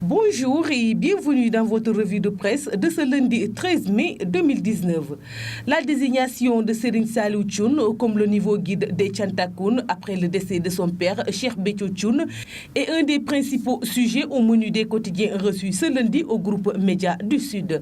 Bonjour et bienvenue dans votre revue de presse de ce lundi 13 mai 2019. La désignation de Serigne Saliou Thioune comme le nouveau guide des Thiantakoun après le décès de son père, Cheikh Béthio Thioune, est un des principaux sujets au menu des quotidiens reçus ce lundi au groupe Média du Sud.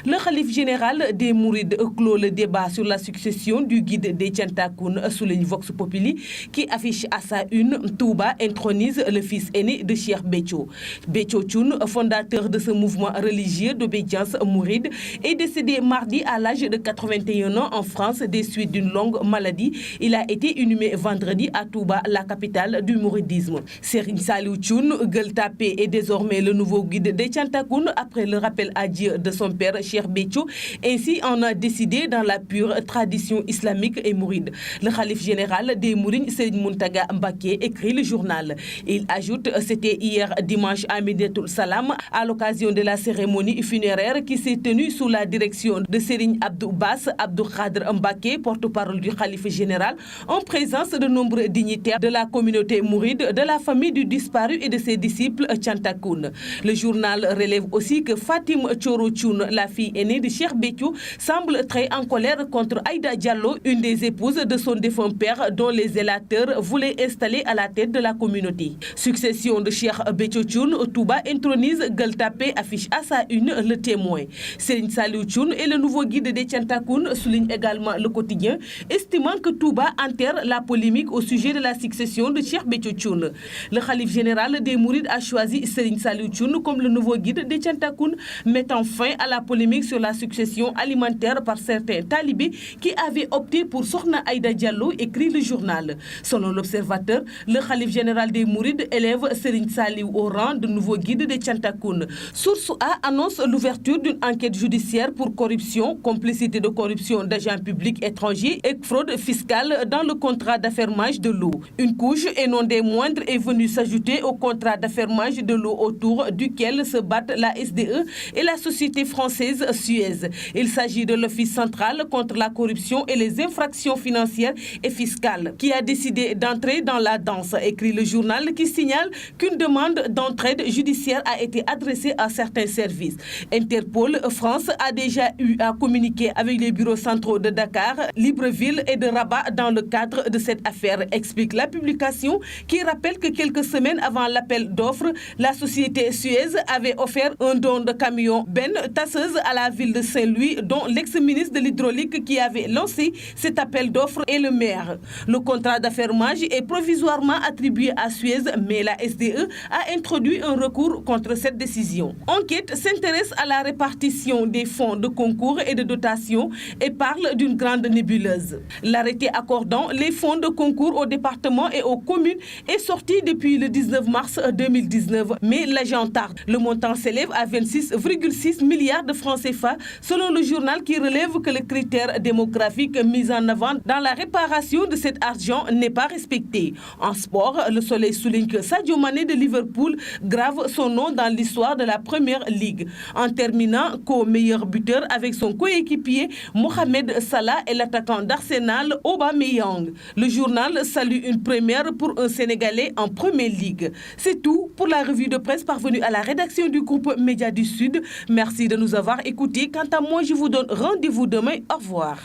Le khalife général des Mourides clôt le débat sur la succession du guide des Thiantakoun, souligne Vox Populi, qui affiche à sa une Touba intronise le fils aîné de Cheikh Béthio. Béthio Thioune, fondateur de ce mouvement religieux d'obédience mouride, est décédé mardi à l'âge de 81 ans en France des suites d'une longue maladie. Il a été inhumé vendredi à Touba, la capitale du mouridisme. Serigne Saliou Thioune, Gueule Tapée, est désormais le nouveau guide des Thiantakoun après le rappel à Dieu de son père Cheikh Béthio. Ainsi en a décidé dans la pure tradition islamique et mouride. Le khalife général des Mourides, Serigne Mountaga Mbacké, écrit le journal. Il ajoute: c'était hier dimanche à Médinatoul Salam, à l'occasion de la cérémonie funéraire qui s'est tenue sous la direction de Serigne Abdou Bass Abdou Khadr Mbacké, porte-parole du khalife général, en présence de nombreux dignitaires de la communauté mouride, de la famille du disparu et de ses disciples Thiantakoun. Le journal relève aussi que Fatim Thioro Thioune, la fille aînée de Cheikh Béthio, semble très en colère contre Aïda Diallo, une des épouses de son défunt père, dont les zélateurs voulaient installer à la tête de la communauté. Succession de Cheikh Béthio Thioune, Touba intronise, Gueule Tapée affiche à sa une Le Témoin. Serigne Saliou Thioune est le nouveau guide des Thiantakoun, souligne également Le Quotidien, estimant que Touba enterre la polémique au sujet de la succession de Cheikh Béthio Thioune. Le khalife général des Mourides a choisi Serigne Saliou Thioune comme le nouveau guide des Thiantakoun, mettant fin à la polémique sur la succession alimentaire par certains talibés qui avaient opté pour Sokhna Aïda Diallo, écrit le journal. Selon l'Observateur, le khalife général des Mourides élève Serigne Saliou au rang de nouveau guide des Thiantakoun. Source A annonce l'ouverture d'une enquête judiciaire pour corruption, complicité de corruption d'agents publics étrangers et fraude fiscale dans le contrat d'affermage de l'eau. Une couche, et non des moindres, est venue s'ajouter au contrat d'affermage de l'eau autour duquel se battent la SDE et la société française Suez. Il s'agit de l'Office central contre la corruption et les infractions financières et fiscales qui a décidé d'entrer dans la danse, écrit le journal, qui signale qu'une demande d'entraide judiciaire a été adressée à certains services. Interpol France a déjà eu à communiquer avec les bureaux centraux de Dakar, Libreville et de Rabat dans le cadre de cette affaire, explique la publication, qui rappelle que quelques semaines avant l'appel d'offres, la société Suez avait offert un don de camion Ben tasseuse à la ville de Saint-Louis, dont l'ex-ministre de l'Hydraulique qui avait lancé cet appel d'offres est le maire. Le contrat d'affermage est provisoirement attribué à Suez, mais la SDE a introduit un recours contre cette décision. Enquête s'intéresse à la répartition des fonds de concours et de dotation et parle d'une grande nébuleuse. L'arrêté accordant les fonds de concours aux départements et aux communes est sorti depuis le 19 mars 2019, mais l'agent tarde. Le montant s'élève à 26,6 milliards de francs CFA, selon le journal, qui relève que le critère démographique mis en avant dans la réparation de cet argent n'est pas respecté. En sport, Le Soleil souligne que Sadio Mané de Liverpool grave son nom dans l'histoire de la Première Ligue, en terminant co-meilleur buteur avec son coéquipier Mohamed Salah et l'attaquant d'Arsenal Aubameyang. Le journal salue une première pour un Sénégalais en Première Ligue. C'est tout pour la revue de presse parvenue à la rédaction du groupe Média du Sud. Merci de nous avoir écoutés. Quant à moi, je vous donne rendez-vous demain. Au revoir.